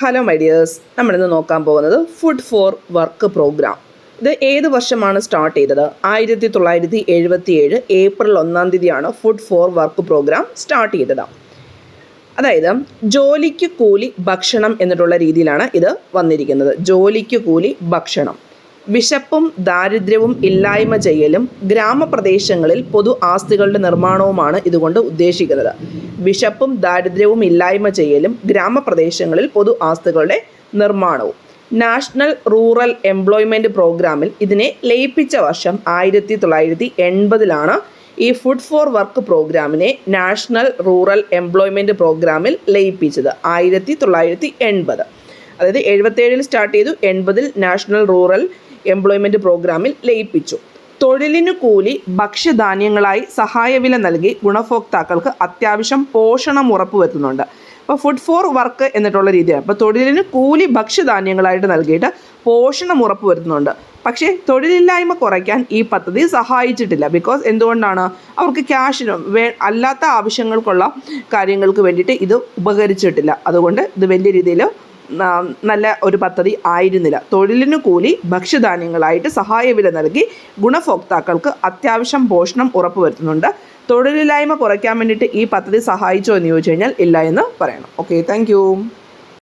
Hello my dears, നമ്മളിന്ന് നോക്കാൻ പോകുന്നത് ഫുഡ് ഫോർ വർക്ക് പ്രോഗ്രാം. ഇത് ഏത് വർഷമാണ് സ്റ്റാർട്ട് ചെയ്തത്? 1977 ഏപ്രിൽ 1 തീയതിയാണ് food for work programme start ചെയ്തത്. അതായത് ജോലിക്ക് കൂലി ഭക്ഷണം എന്നിട്ടുള്ള രീതിയിലാണ് ഇത് വന്നിരിക്കുന്നത്. ജോലിക്ക് കൂലി ഭക്ഷണം. വിശപ്പും ദാരിദ്ര്യവും ഇല്ലായ്മ ചെയ്യലും ഗ്രാമപ്രദേശങ്ങളിൽ പൊതു ആസ്തികളുടെ നിർമ്മാണവുമാണ് ഇതുകൊണ്ട് ഉദ്ദേശിക്കുന്നത്. വിശപ്പും ദാരിദ്ര്യവും ഇല്ലായ്മ ചെയ്യലും ഗ്രാമപ്രദേശങ്ങളിൽ പൊതു ആസ്തികളുടെ നിർമ്മാണവും. നാഷണൽ റൂറൽ എംപ്ലോയ്മെൻറ്റ് പ്രോഗ്രാമിൽ ഇതിനെ ലയിപ്പിച്ച വർഷം 1980 ഈ ഫുഡ് ഫോർ വർക്ക് പ്രോഗ്രാമിനെ നാഷണൽ റൂറൽ എംപ്ലോയ്മെൻറ്റ് പ്രോഗ്രാമിൽ ലയിപ്പിച്ചത് 1980. അതായത് 77 സ്റ്റാർട്ട് ചെയ്തു, 80 നാഷണൽ റൂറൽ എംപ്ലോയ്മെൻറ്റ് പ്രോഗ്രാമിൽ ലയിപ്പിച്ചു. തൊഴിലിനു കൂലി ഭക്ഷ്യധാന്യങ്ങളായി സഹായവില നൽകി ഗുണഭോക്താക്കൾക്ക് അത്യാവശ്യം പോഷണം ഉറപ്പുവരുത്തുന്നുണ്ട്. അപ്പോൾ ഫുഡ് ഫോർ വർക്ക് എന്നിട്ടുള്ള രീതിയാണ്. അപ്പോൾ തൊഴിലിന് കൂലി ഭക്ഷ്യധാന്യങ്ങളായിട്ട് നൽകിയിട്ട് പോഷണം ഉറപ്പുവരുത്തുന്നുണ്ട്. പക്ഷേ തൊഴിലില്ലായ്മ കുറയ്ക്കാൻ ഈ പദ്ധതി സഹായിച്ചിട്ടില്ല. ബിക്കോസ് എന്തുകൊണ്ടാണ്? അവർക്ക് ക്യാഷിനും അല്ലാത്ത ആവശ്യങ്ങൾക്കുള്ള കാര്യങ്ങൾക്ക് വേണ്ടിയിട്ട് ഇത് ഉപകരിച്ചിട്ടില്ല. അതുകൊണ്ട് ഇത് വലിയ രീതിയിൽ നല്ല ഒരു പദ്ധതി ആയിരുന്നില്ല. തൊഴിലിനു കൂലി ഭക്ഷ്യധാന്യങ്ങളായിട്ട് സഹായവില നൽകി ഗുണഭോക്താക്കൾക്ക് അത്യാവശ്യം പോഷണം ഉറപ്പുവരുത്തുന്നുണ്ട്. തൊഴിലില്ലായ്മ കുറയ്ക്കാൻ വേണ്ടിയിട്ട് ഈ പദ്ധതി സഹായിച്ചോ എന്ന് ചോദിച്ചു കഴിഞ്ഞാൽ ഇല്ല എന്ന് പറയണം. Okay, thank